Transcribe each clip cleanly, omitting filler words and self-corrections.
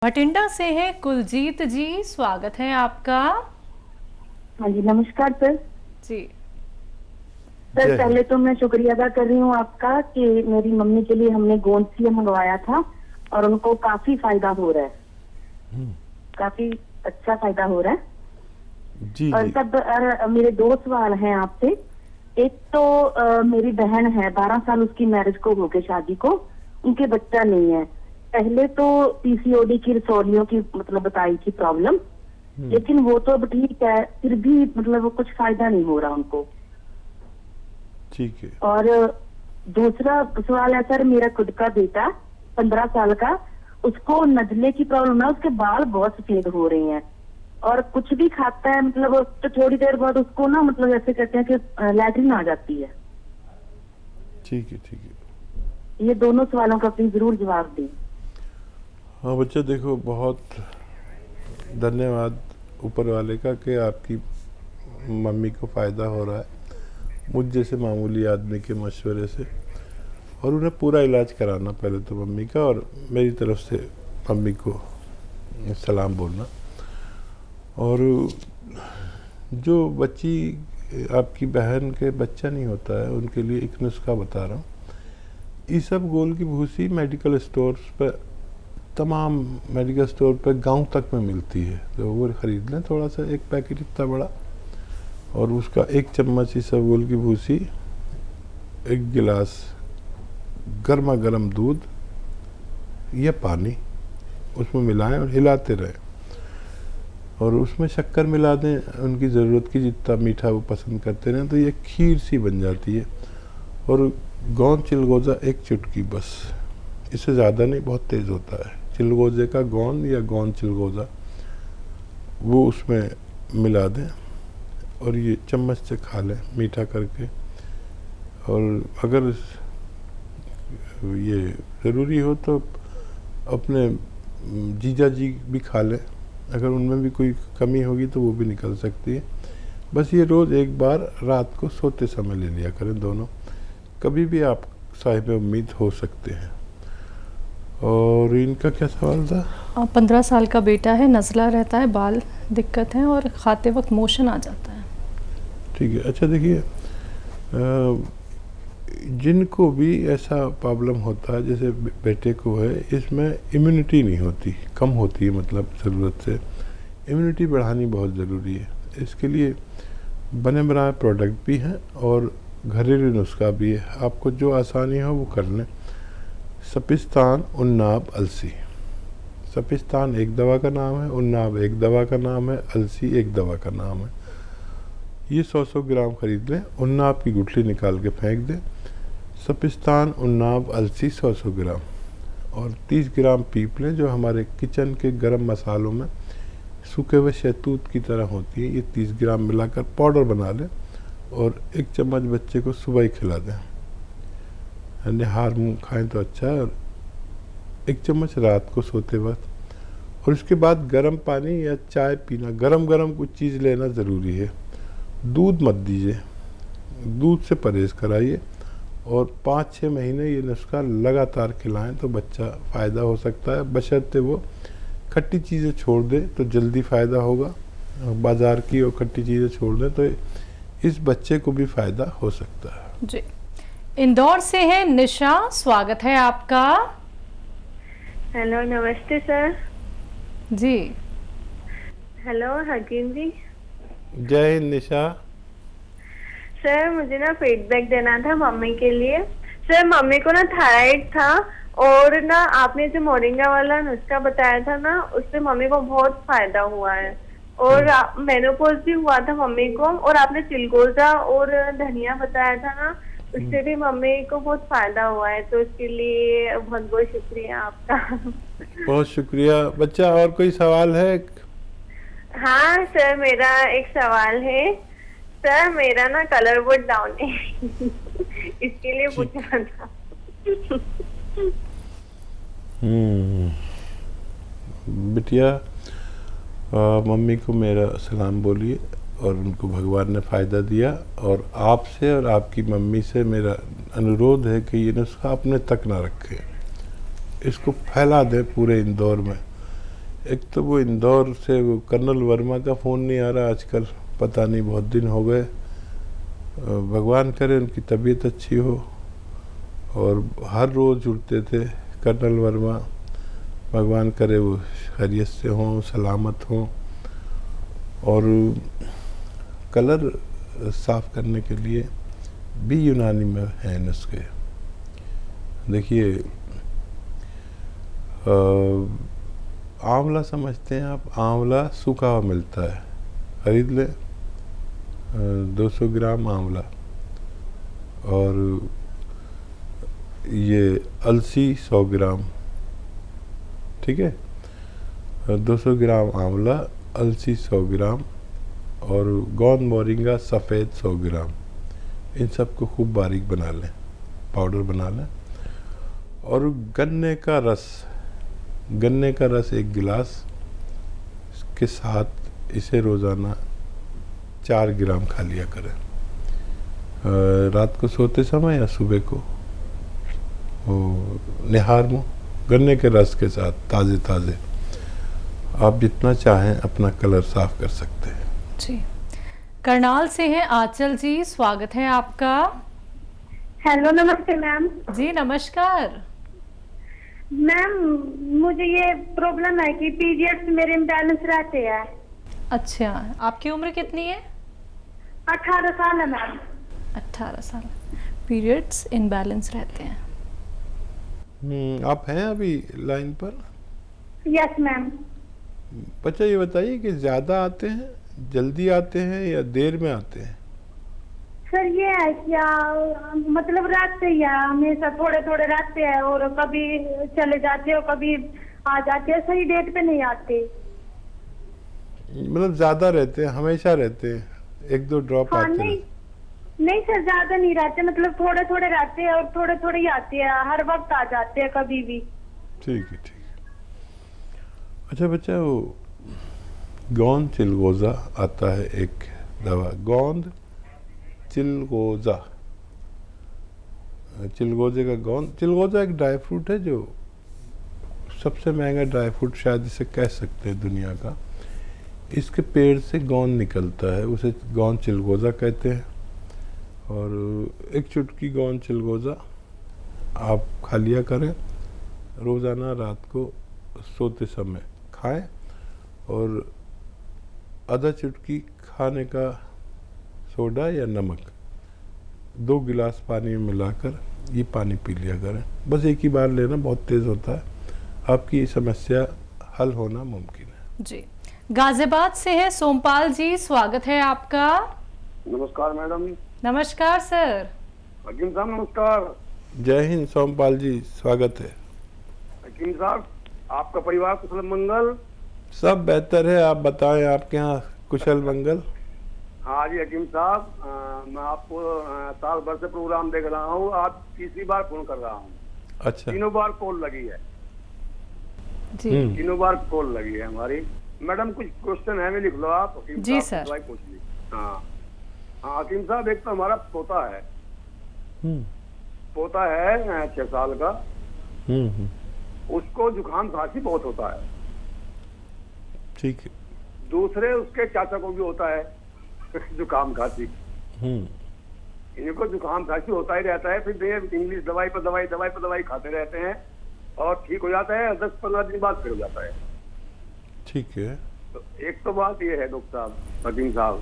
भटिंडा से हैं कुलजीत जी, स्वागत है आपका। हाँ जी, नमस्कार सर। जी सर पहले तो मैं शुक्रिया अदा कर रही हूँ आपका कि मेरी मम्मी के लिए हमने गोंदसिया मंगवाया था और उनको काफी फायदा हो रहा है। काफी अच्छा फायदा हो रहा है। जी और जी। सब मेरे दो सवाल हैं आपसे। एक तो मेरी बहन है, 12 साल उसकी मैरिज को हो गए, शादी को, उनके बच्चा नहीं है। पहले तो पीसीओडी की रसौलियों की मतलब बताई थी प्रॉब्लम, लेकिन वो तो अब ठीक है, फिर भी मतलब कुछ फायदा नहीं हो रहा उनको। ठीक है। और दूसरा सवाल है सर, मेरा खुद का बेटा 15 साल का, उसको नजले की प्रॉब्लम है, उसके बाल बहुत सफेद हो रहे हैं और कुछ भी खाता है मतलब तो थोड़ी देर बाद उसको ना मतलब ऐसे कहते हैं कि लैट्रिन आ जाती है। ठीक है। ठीक है। ये दोनों सवालों का प्लीज जरूर जवाब दें। हाँ बच्चा, देखो बहुत धन्यवाद ऊपर वाले का कि आपकी मम्मी को फ़ायदा हो रहा है मुझ जैसे मामूली आदमी के मशवरे से, और उन्हें पूरा इलाज कराना पहले तो मम्मी का, और मेरी तरफ से मम्मी को सलाम बोलना। और जो बच्ची आपकी बहन के बच्चा नहीं होता है उनके लिए एक नुस्खा बता रहा हूँ। ईसबगोल की भूसी मेडिकल स्टोर्स पर, तमाम मेडिकल स्टोर पर गांव तक में मिलती है, तो वो ख़रीद लें थोड़ा सा, एक पैकेट इतना बड़ा, और उसका एक चम्मच ईसबगोल की भूसी, एक गिलास गर्मा गर्म दूध या पानी उसमें मिलाएं और हिलाते रहें, और उसमें शक्कर मिला दें उनकी ज़रूरत की, जितना मीठा वो पसंद करते रहें, तो ये खीर सी बन जाती है। और गोंद चिलगोज़ा एक चुटकी बस, इससे ज़्यादा नहीं, बहुत तेज़ होता है। चिलगोज़े का गोंद या गोंद चिलगोज़ा वो उसमें मिला दें और ये चम्मच से खा लें मीठा करके। और अगर ये ज़रूरी हो तो अपने जीजा जी भी खा लें, अगर उनमें भी कोई कमी होगी तो वो भी निकल सकती है। बस ये रोज़ एक बार रात को सोते समय ले लिया करें दोनों, कभी भी आप साहिब उम्मीद हो सकते हैं। और इनका क्या सवाल था? 15 साल का बेटा है, नज़ला रहता है, बाल दिक्कत है और खाते वक्त मोशन आ जाता है। ठीक है। अच्छा देखिए, जिनको भी ऐसा प्रॉब्लम होता है जैसे बेटे को है, इसमें इम्यूनिटी नहीं होती, कम होती है, मतलब ज़रूरत से इम्यूनिटी बढ़ानी बहुत ज़रूरी है। इसके लिए बने बनाए प्रोडक्ट भी हैं और घरेलू नुस्खा भी है, आपको जो आसानी हो वो कर लें। सपिस्तान, उन्नाब, अलसी। सपिस्तान एक दवा का नाम है, उन्नाब एक दवा का नाम है, अलसी एक दवा का नाम है। ये 100-100 ग्राम खरीद लें, उन्नाब की गुठली निकाल के फेंक दें। सपिस्तान, उन्नाब, अलसी 100-100 ग्राम, और 30 ग्राम पीप लें जो हमारे किचन के गरम मसालों में सूखे हुए शहतूत की तरह होती है। ये 30 ग्राम मिलाकर पाउडर बना लें और एक चम्मच बच्चे को सुबह ही खिला दें, निहार मुँह खाएं तो अच्छा है, और एक चम्मच रात को सोते वक्त। और उसके बाद गर्म पानी या चाय पीना, गरम गरम कुछ चीज़ लेना ज़रूरी है। दूध मत दीजिए, दूध से परहेज़ कराइए, और 5-6 महीने ये नुस्खा लगातार खिलाएं तो बच्चा फ़ायदा हो सकता है, बशर्ते वो खट्टी चीज़ें छोड़ दे तो जल्दी फ़ायदा होगा। बाज़ार की और खट्टी चीज़ें छोड़ दें तो इस बच्चे को भी फ़ायदा हो सकता है। जी इंदौर से हैं निशा, स्वागत है आपका। हेलो, नमस्ते सर। जी हेलो हकीम जी। जय हिंद निशा। सर मुझे ना फीडबैक देना था मम्मी के लिए। सर मम्मी को ना थायराइड था, और ना आपने जो मोरिंगा वाला नुस्खा बताया था ना, उससे मम्मी को बहुत फायदा हुआ है, और मेनोपॉज भी हुआ था मम्मी को, और आपने चिलगोजा और धनिया बताया था ना, उससे भी मम्मी को बहुत फायदा हुआ है। तो उसके लिए बहुत बहुत शुक्रिया आपका। बहुत शुक्रिया बच्चा। और कोई सवाल है? हाँ सर, मेरा एक सवाल है। सर मेरा ना कलर बहुत डाउन है, इसके लिए पूछना था। बिटिया, मम्मी को मेरा सलाम बोलिए और उनको भगवान ने फ़ायदा दिया, और आपसे और आपकी मम्मी से मेरा अनुरोध है कि ये नुस्खा अपने तक ना रखें, इसको फैला दें पूरे इंदौर में। एक तो वो इंदौर से वो कर्नल वर्मा का फ़ोन नहीं आ रहा आजकल, पता नहीं बहुत दिन हो गए। भगवान करे उनकी तबीयत अच्छी हो, और हर रोज़ जुड़ते थे कर्नल वर्मा, भगवान करे वो खैरियत से हों, सलामत हों। और कलर साफ़ करने के लिए भी यूनानी में हैं नुस्खे। देखिए, आंवला समझते हैं आप? आंवला सूखा हुआ मिलता है, खरीद ले 200 ग्राम आंवला। और ये अलसी 100 ग्राम, ठीक है। 200 ग्राम आंवला, अलसी 100 ग्राम और गोंद मोरिंगा सफ़ेद 100 ग्राम। इन सबको खूब बारीक बना लें, पाउडर बना लें। और गन्ने का रस 1 गिलास के साथ इसे रोज़ाना 4 ग्राम खा लिया करें, रात को सोते समय या सुबह को। वो निहार मुँह गन्ने के रस के साथ ताज़े ताज़े आप जितना चाहें अपना कलर साफ कर सकते हैं। जी, करनाल से हैं आंचल जी, स्वागत है आपका। हेलो, नमस्ते मैम। जी नमस्कार। मैम, मुझे ये प्रॉब्लम है कि पीरियड्स मेरे इम्बैलेंस रहते हैं। अच्छा, आपकी उम्र कितनी है? 18 साल है मैम। 18 साल। पीरियड्स इनबैलेंस रहते हैं। आप हैं अभी लाइन पर? Yes ma'am. बच्चा ये बताइए कि ज़्यादा आते हैं, जल्दी आते हैं या देर में आते हैं? सर ये है क्या, मतलब रहते ही है, हमेशा थोड़े थोड़े रहते हैं और कभी चले जाते और कभी आ जाते हैं, सही डेट पे नहीं आते। मतलब ज़्यादा रहते हैं, हमेशा रहते हैं, 1-2 ड्रॉप हाँ, आते हैं? नहीं सर, ज्यादा नहीं रहते, मतलब थोड़े थोड़े रहते हैं और थोड़े थोड़े ही आते हैं, हर वक्त आ जाते हैं कभी भी। ठीक है, ठीक है। अच्छा बच्चा, वो गोंद चिलगोज़ा आता है एक दवा, गोंद चिलगोज़ा, चिलगोज़े का गोंद। चिलगोज़ा एक ड्राई फ्रूट है जो सबसे महंगा ड्राई फ्रूट शायद इसे कह सकते हैं दुनिया का। इसके पेड़ से गोंद निकलता है, उसे गोंद चिलगोज़ा कहते हैं। और एक चुटकी गोंद चिलगोज़ा आप खा लिया करें रोज़ाना, रात को सोते समय खाएं। और आधा चुटकी खाने का सोडा या नमक 2 गिलास पानी में मिलाकर ये पानी पी लिया करें। बस एक ही बार लेना, बहुत तेज़ होता है, आपकी समस्या हल होना मुमकिन है। जी, गाजियाबाद से है सोमपाल जी, स्वागत है आपका। नमस्कार मैडम। नमस्कार सर। हकीम साहब नमस्कार। जय हिंद सोमपाल जी, स्वागत है। हकीम साहब, आपका परिवार कुशल मंगल? सब बेहतर है, आप बताएं, आपके यहाँ कुशल मंगल? हाँ जी हकीम साहब, मैं आपको साल भर से प्रोग्राम देख रहा हूँ, आज तीसरी बार फोन कर रहा हूँ। अच्छा। 3 बार कॉल लगी है जी। 3 बार कॉल लगी है हमारी। मैडम कुछ क्वेश्चन है, मैं लिख लो आप। हकीम जी साहब सर। पूछ ली। हाँ हाँ हकीम साहब, एक तो हमारा पोता है, पोता है 6 साल का। उसको जुकाम खांसी बहुत होता है। ठीक है। दूसरे उसके चाचा को भी होता है जुकाम खांसी। इनको जुकाम खांसी होता ही रहता है, फिर ये इंग्लिश दवाई पर दवाई खाते रहते हैं और ठीक हो जाता है, 10-15 दिन बाद फिर हो जाता है। ठीक है। तो एक तो बात ये है डॉक्टर साहब, हकीम साहब।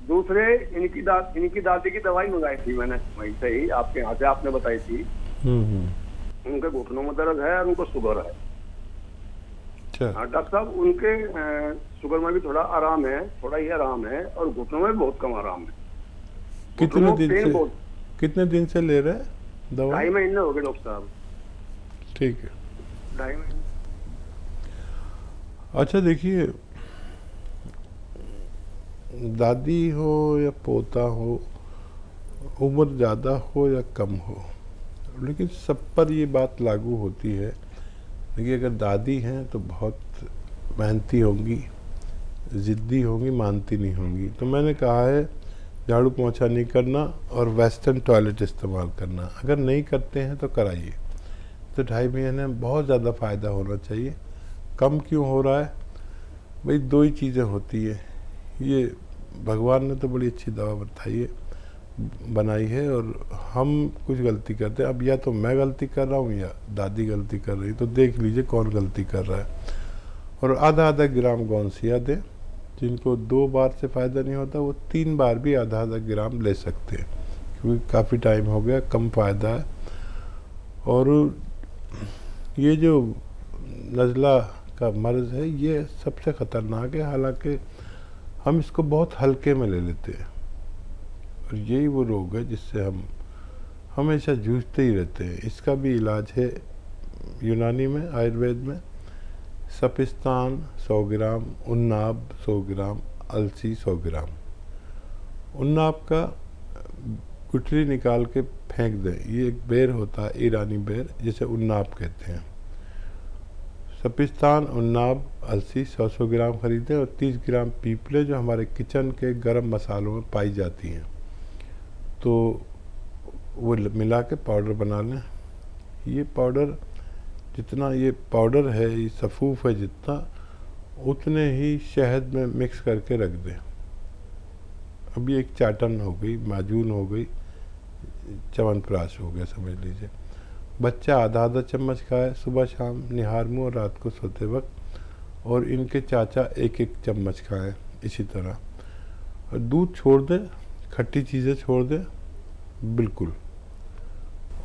दूसरे इनकी दादी की दवाई मंगाई थी मैंने, वहीं से ही आपके यहाँ से, आपने बताई थी। उनके घुटनों में दर्द है और उनको शुगर है। हाँ डॉक्टर साहब, उनके शुगर में भी थोड़ा आराम है, थोड़ा ही आराम है, और घुटनों में भी बहुत कम आराम है। कितने दिन से ले रहे हैं दवा? 2.5 महीने हो गए डॉक्टर साहब। ठीक है, 2.5 महीने। अच्छा देखिए, दादी हो या पोता हो, उम्र ज़्यादा हो या कम हो, लेकिन सब पर ये बात लागू होती है। देखिए, अगर दादी हैं तो बहुत मेहनती होंगी, ज़िद्दी होंगी, मानती नहीं होंगी। तो मैंने कहा है झाड़ू पोंछा नहीं करना और वेस्टर्न टॉयलेट इस्तेमाल करना। अगर नहीं करते हैं तो कराइए, तो 2.5 महीने में बहुत ज़्यादा फ़ायदा होना चाहिए। कम क्यों हो रहा है? भाई 2 ही चीज़ें होती है। ये भगवान ने तो बड़ी अच्छी दवा बनाई है और हम कुछ गलती करते हैं। अब या तो मैं गलती कर रहा हूँ या दादी गलती कर रही, तो देख लीजिए कौन गलती कर रहा है। और आधा आधा ग्राम गौनसिया दें। जिनको 2 बार से फ़ायदा नहीं होता वो 3 बार भी आधा आधा ग्राम ले सकते हैं, क्योंकि काफ़ी टाइम हो गया, कम फ़ायदा है। और ये जो नज़ला का मर्ज़ है ये सबसे ख़तरनाक है, हालांकि हम इसको बहुत हल्के में ले लेते हैं। और यही वो रोग है जिससे हम हमेशा जूझते ही रहते हैं। इसका भी इलाज है यूनानी में, आयुर्वेद में। सपिस्तान 100 ग्राम, उन्नाब 100 ग्राम, अलसी 100 ग्राम। उन्नाब का गुठली निकाल के फेंक दें। ये एक बेर होता है, ईरानी बेर, जिसे उन्नाब कहते हैं। सपिस्तान, उन्नाब, अलसी 100 ग्राम खरीदें और 30 ग्राम पीपले जो हमारे किचन के गरम मसालों में पाई जाती हैं, तो वो मिला के पाउडर बना लें। ये पाउडर जितना ये पाउडर है, ये सफ़ूफ है जितना, उतने ही शहद में मिक्स करके रख दें। अब ये एक चाटन हो गई, माजून हो गई, च्यवनप्राश हो गया समझ लीजिए। बच्चा आधा आधा चम्मच खाए सुबह शाम, निहार मुँह, और रात को सोते वक्त। और इनके चाचा 1-1 चम्मच खाएं इसी तरह। और दूध छोड़ दें, खट्टी चीज़ें छोड़ दें बिल्कुल।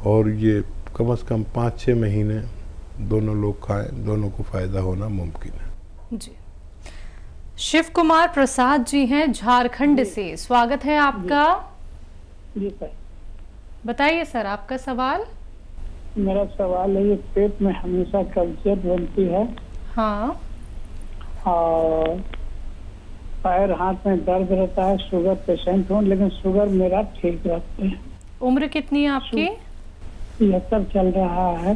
और ये कम से कम 5-6 महीने दोनों लोग खाएं, दोनों को फ़ायदा होना मुमकिन है जी। शिव कुमार प्रसाद जी हैं झारखंड से, स्वागत है आपका। जी सर, बताइए सर आपका सवाल। मेरा सवाल है, ये पेट में हमेशा कब्जियत बनती है हाँ। और पैर हाथ में दर्द रहता है। शुगर पेशेंट हूँ, लेकिन शुगर मेरा ठीक रहती है। उम्र कितनी है आपकी? 73 चल रहा है।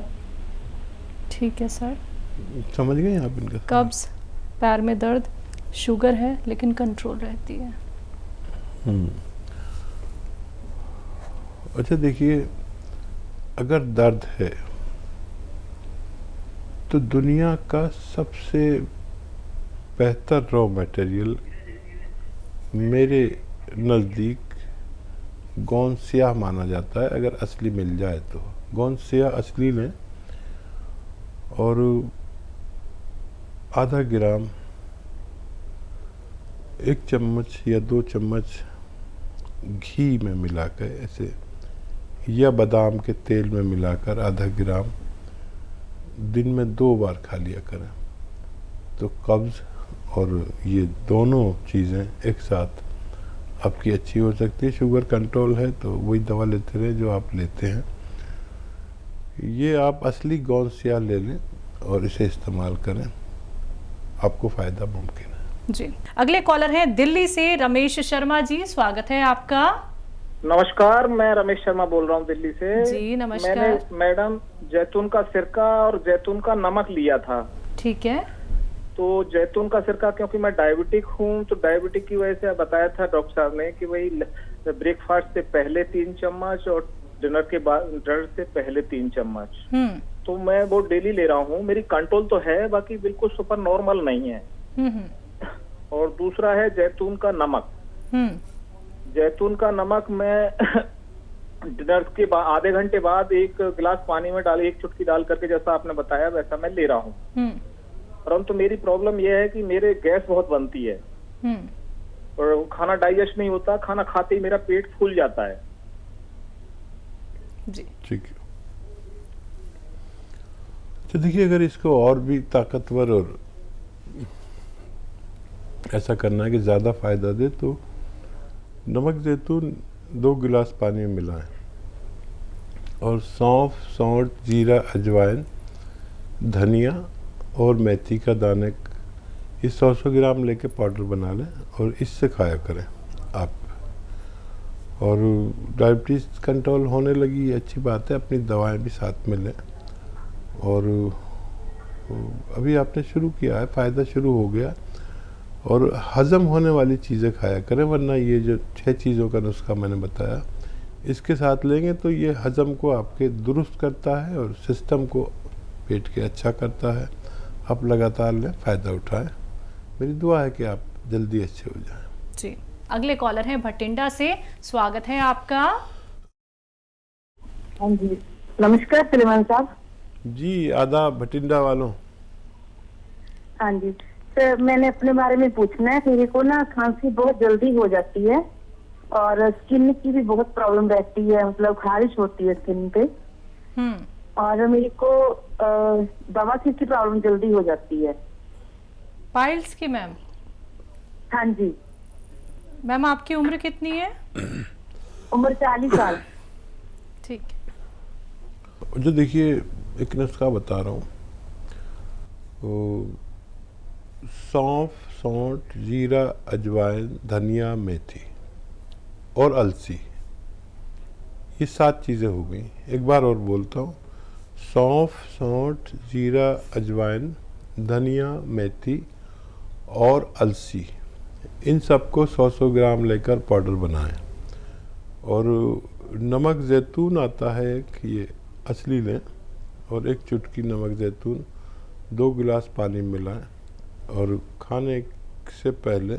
ठीक है सर। समझ गए आप इनका? कब्ज, पैर में दर्द, शुगर है लेकिन कंट्रोल रहती है। अच्छा देखिए, अगर दर्द है तो दुनिया का सबसे बेहतर रॉ मटेरियल मेरे नज़दीक गोंद स्याह माना जाता है, अगर असली मिल जाए तो। गोंद स्याह असली लें और आधा ग्राम, 1 चम्मच या 2 चम्मच घी में मिलाकर ऐसे, या बादाम के तेल में मिलाकर आधा ग्राम दिन में 2 बार खा लिया करें, तो कब्ज़ और ये दोनों चीज़ें एक साथ आपकी अच्छी हो सकती है। शुगर कंट्रोल है तो वही दवा लेते रहे जो आप लेते हैं। ये आप असली गोंद स्याह ले लें और इसे इस्तेमाल करें, आपको फ़ायदा मुमकिन है जी। अगले कॉलर हैं दिल्ली से रमेश शर्मा जी, स्वागत है आपका। नमस्कार, मैं रमेश शर्मा बोल रहा हूँ दिल्ली से। जी नमस्कार। मैंने मैडम जैतून का सिरका और जैतून का नमक लिया था। ठीक है। तो जैतून का सिरका, क्योंकि मैं डायबिटिक हूँ, तो डायबिटिक की वजह से बताया था डॉक्टर साहब ने कि भाई ब्रेकफास्ट से पहले 3 चम्मच और डिनर के बाद, डिनर से पहले 3 चम्मच। तो मैं वो डेली ले रहा हूँ। मेरी कंट्रोल तो है, बाकी बिल्कुल सुपर नॉर्मल नहीं है। और दूसरा है जैतून का नमक। जैतून का नमक मैं डिनर के बाद आधे घंटे बाद 1 गिलास पानी में डाल, 1 चुटकी डाल करके, जैसा आपने बताया वैसा मैं ले रहा हूँ। परंतु मेरी प्रॉब्लम यह है कि मेरे गैस बहुत बनती है और खाना डाइजेस्ट नहीं होता। खाना खाते ही मेरा पेट फूल जाता है। जी ठीक है। तो देखिए, अगर इसको और भी ताकतवर और ऐसा करना है कि ज़्यादा फ़ायदा दे, तो नमक जैतून 2 गिलास पानी में मिलाएं और सौंफ, सौंठ, जीरा, अजवाइन, धनिया और मेथी का दाने, ये 100 ग्राम लेके पाउडर बना लें और इससे खाया करें आप। और डायबिटीज़ कंट्रोल होने लगी, अच्छी बात है। अपनी दवाएं भी साथ में लें। और अभी आपने शुरू किया है, फ़ायदा शुरू हो गया। और हज़म होने वाली चीज़ें खाया करें, वरना ये जो 6 चीज़ों का नुस्खा मैंने बताया, इसके साथ लेंगे तो ये हज़म को आपके दुरुस्त करता है और सिस्टम को पेट के अच्छा करता है। आप लगातार लें, फ़ायदा उठाएं। मेरी दुआ है कि आप जल्दी अच्छे हो जाएं। जी, अगले कॉलर हैं भटिंडा से, स्वागत है आपका। हाँ जी, नमस्कार सलेमान साहब। जी, आदाब भटिंडा वालों। हाँ जी सर, मैंने अपने बारे में पूछना है। मेरे को ना खांसी बहुत जल्दी हो जाती है और स्किन की भी बहुत प्रॉब्लम रहती है, मतलब खारिश होती है स्किन पे। और मेरे को दमा की प्रॉब्लम जल्दी हो जाती है। पाइल्स की मैम? हाँ जी मैम, आपकी उम्र कितनी है? उम्र 40 साल। ठीक। जो देखिए, एक नुस्खा बता रहा हूँ, सौंफ, सौंठ, जीरा, अजवाइन, धनिया, मेथी और अलसी, ये 7 चीज़ें हो गई। एक बार और बोलता हूँ, सौंफ, सौंठ, जीरा, अजवाइन, धनिया, मेथी और अलसी, इन सबको 100-100 ग्राम लेकर पाउडर बनाएं। और नमक ज़ैतून आता है कि ये असली लें, और एक चुटकी नमक ज़ैतून 2 गिलास पानी में मिलाएं और खाने से पहले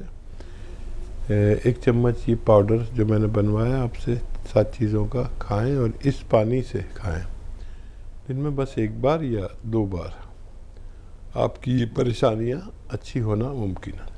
1 चम्मच ये पाउडर जो मैंने बनवाया आपसे 7 चीज़ों का खाएं, और इस पानी से खाएं। दिन में बस 1 बार या 2 बार आपकी ये परेशानियां अच्छी होना मुमकिन है।